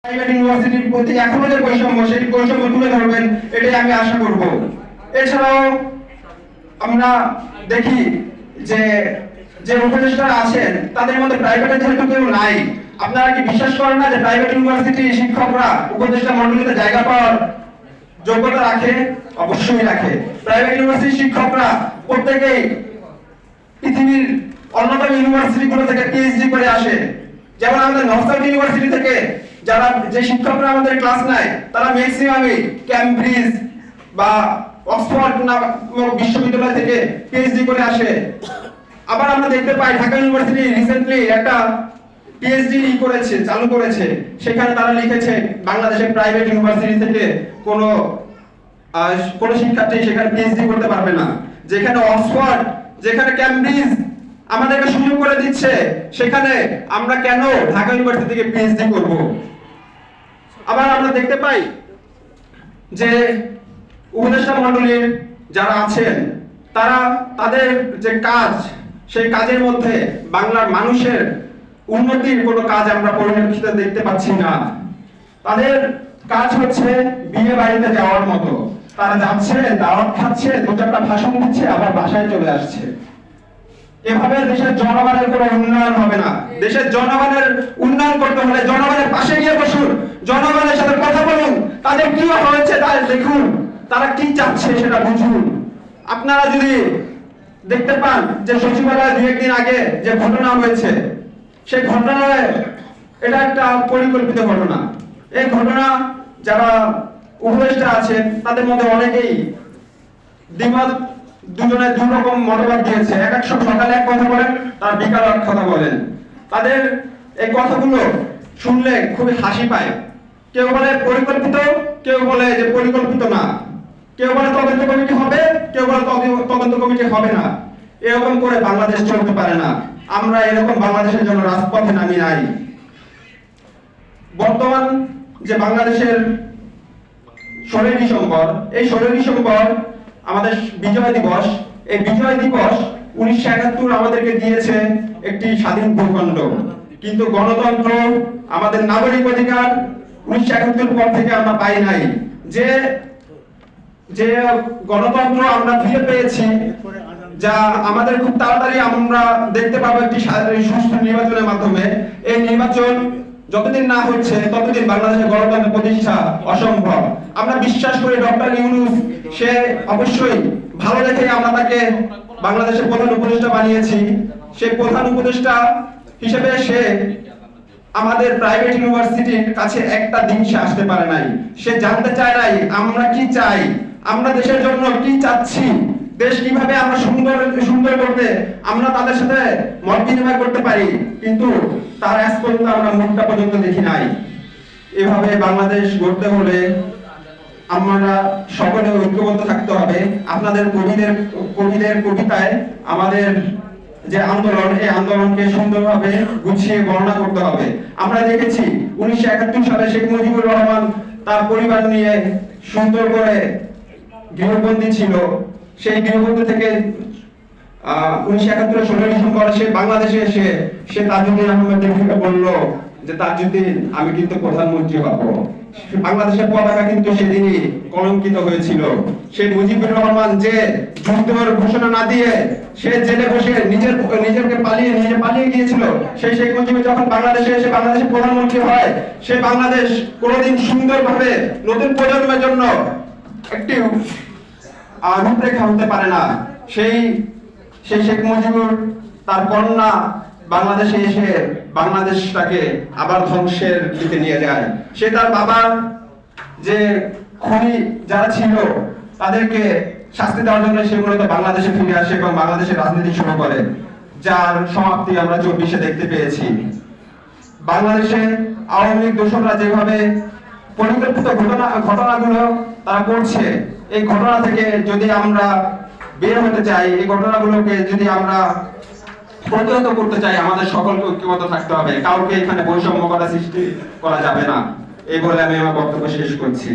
Private ইউনিভার্সিটির প্রতি এখনো যে বৈষম্য, সেই বৈষম্য তুলে ধরবেন, এটাই আমি আশা করব। এছাড়াও আমরা দেখি যে যে উপদেষ্টারা আছেন তাদের মধ্যে প্রাইভেটের যেহেতু কেউ নাই, আপনারা কি বিশ্বাস করেন না যে প্রাইভেট ইউনিভার্সিটি শিক্ষকরা উপদেষ্টা মণ্ডলীতে জায়গা পাওয়ার যোগ্যতা রাখে? অবশ্যই রাখে। প্রাইভেট ইউনিভার্সিটি শিক্ষকরা প্রত্যেকেই পৃথিবীর অন্যতম ইউনিভার্সিটিগুলো থেকে পিএইচডি করে আসে। যেমন আমাদের নর্থ ইউনিভার্সিটি থেকে যারা যে শিক্ষকরা আমাদের ক্লাস নেয় তারা ম্যাক্সিমামই ক্যামব্রিজ বা অক্সফোর্ড নামক বিশ্ববিদ্যালয় থেকে পিএইচডি করে আসে। আবার আমরা দেখতে পাই ঢাকা ইউনিভার্সিটি রিসেন্টলি একটা পিএইচডি চালু করেছে। সেখানে তারা লিখেছে বাংলাদেশের প্রাইভেট ইউনিভার্সিটি থেকে কোনো শিক্ষার্থী সেখানে পিএইচডি করতে পারবে না। যেখানে অক্সফোর্ড, যেখানে ক্যামব্রিজ আমাদেরকে সুযোগ করে দিচ্ছে, সেখানে আমরা কেন ঢাকা ইউনিভার্সিটি থেকে পিএইচডি করব? আবার আমরা দেখতে পাই যে উপদেষ্টা মণ্ডলীর যারা আছেন তারা তাদের যে কাজ, সেই কাজের মধ্যে বাংলার মানুষের উন্নতির কোনো কাজ আমরা পরিলক্ষিত দেখতে পাচ্ছি না। তাদের কাজ হচ্ছে বিয়ে বাড়িতে যাওয়ার মতো। তারা যাচ্ছে, দাওয়াত খাচ্ছে, দু চারটা ভাষণ দিচ্ছে, আবার বাসায় চলে আসছে। এভাবে দেশের জনগণের কোনো উন্নয়ন হবে না। দেশের জনগণের উন্নয়ন করতে হলে জনগণের পাশে গিয়ে বসুন, জনগণের সাথে কথা বলুন, তাদের কি হয়েছে তা দেখুন, তারা কি চাচ্ছে সেটা বুঝুন। আপনারা যদি দেখতে পান যে সচিবালয়ে দু একদিন আগে যে ঘটনা হয়েছে, সেই ঘটনায় এটা একটা পরিকল্পিত ঘটনা। এই ঘটনা যারা উপদেষ্টা আছেন তাদের মধ্যে অনেকেই দ্বিমত, দুজনে দুই রকম মতবাদ দিয়েছে। এক সকালে এক কথা বলেন, তার বিকালে এক কথা বলেন। তাদের এই কথাগুলো শুনলে খুবই হাসি পায়। কেউ বলে পরিকল্পিত, কেউ বলে যে পরিকল্পিত না, কেউ বলে তদন্ত কমিটি হবে, কেউ বলে তদন্ত কমিটি হবে না। এরকম করে বাংলাদেশ চলতে পারে না। আমরা এরকম বাংলাদেশের জন্য রাজপথে নামি নাই। বর্তমান যে বাংলাদেশের 16 ডিসেম্বর, এই 16 ডিসেম্বর আমাদের বিজয় দিবস। এই বিজয় দিবস 1971 আমাদেরকে দিয়েছে একটি স্বাধীন ভূখণ্ড, কিন্তু গণতন্ত্র, আমাদের নাগরিক অধিকার 1971 পর থেকে আমরা পাই নাই। যে গণতন্ত্র আমরা ফিরে পেয়েছি, যা আমাদের খুব তাড়াতাড়ি আমরা দেখতে পাবো একটি সুষ্ঠু নির্বাচনের মাধ্যমে। এই নির্বাচন যতদিন না হচ্ছে ততদিন বাংলাদেশের গণতন্ত্র প্রতিষ্ঠা অসম্ভব। আমরা বিশ্বাস করি ডক্টর ইউনূস সে অবশ্যই ভালো দেখে আমরা তাকে বাংলাদেশের প্রধান উপদেষ্টা বানিয়েছি। সেই প্রধান উপদেষ্টা হিসেবে সে আমাদের প্রাইভেট ইউনিভার্সিটির কাছে একটা দিন সে আসতে পারে নাই। সে জানতে চায় নাই আমরা কি চাই, আমরা দেশের জন্য কি চাচ্ছি, দেশ কিভাবে আমরা সুন্দর করতে আমরা তাদের সাথে মত বিনিময় করতে পারি। কিন্তু তার আজ পর্যন্ত আমরা মুখটা পর্যন্ত দেখি নাই। এভাবে বাংলাদেশ গড়তে হলে আমরা সকলে ঐক্যবদ্ধ থাকতে হবে। আপনাদের কবিদের কবিতায় আমাদের যে আন্দোলন, এই আন্দোলনকে সুন্দরভাবে গুছিয়ে বর্ণনা করতে হবে। আমরা দেখেছি 1971 সালে শেখ মুজিবুর রহমান তার পরিবার নিয়ে সুন্দর করে গৃহবন্দী ছিল। সেই গৃহবন্দী থেকে 1971 16 ডিসেম্বর সে বাংলাদেশে এসে সে তাজউদ্দিন আহমেদকে বলল যে তাজউদ্দিন, আমি কিন্তু প্রধানমন্ত্রী হব। বাংলাদেশের পতাকা কিন্তু সেদিনই কলঙ্কিত হয়েছিল। শেখ মুজিবুর রহমান যে যুদ্ধের ঘোষণা না দিয়ে সে জেলে বসে নিজে পালিয়ে গিয়েছিল, সেই শেখ মুজিব যখন বাংলাদেশে এসে বাংলাদেশের প্রধানমন্ত্রী হয়, সে বাংলাদেশ কোনোদিন সুন্দরভাবে নতুন প্রজন্মের জন্য একটি রূপরেখা হতে পারে না। সেই শেখ মুজিবুর তার কন্যা বাংলাদেশে এসে বাংলাদেশটাকে আবার ধ্বংসের দিকে নিয়ে যায়। সে তার বাবার যে খুনি যারা ছিল তাদেরকে শাস্তি দেওয়ার জন্য সে মূলত বাংলাদেশে ফিরে আসে এবং বাংলাদেশের রাজনীতি শুরু করে, যার সমাপ্তি আমরা 24-এ দেখতে পেয়েছি। বাংলাদেশে আওয়ামী লীগ দোসররা যেভাবে পরিকল্পিত ঘটনাগুলো তারা করছে, এই ঘটনা থেকে যদি আমরা বের হতে চাই, এই ঘটনাগুলোকে যদি আমরা প্রতিহত করতে চাই, আমাদের সকলকে ঐক্যবদ্ধ থাকতে হবে। কাউকে এখানে বৈষম্য করা সৃষ্টি করা যাবে না। এই বলে আমি আমার বক্তব্য শেষ করছি।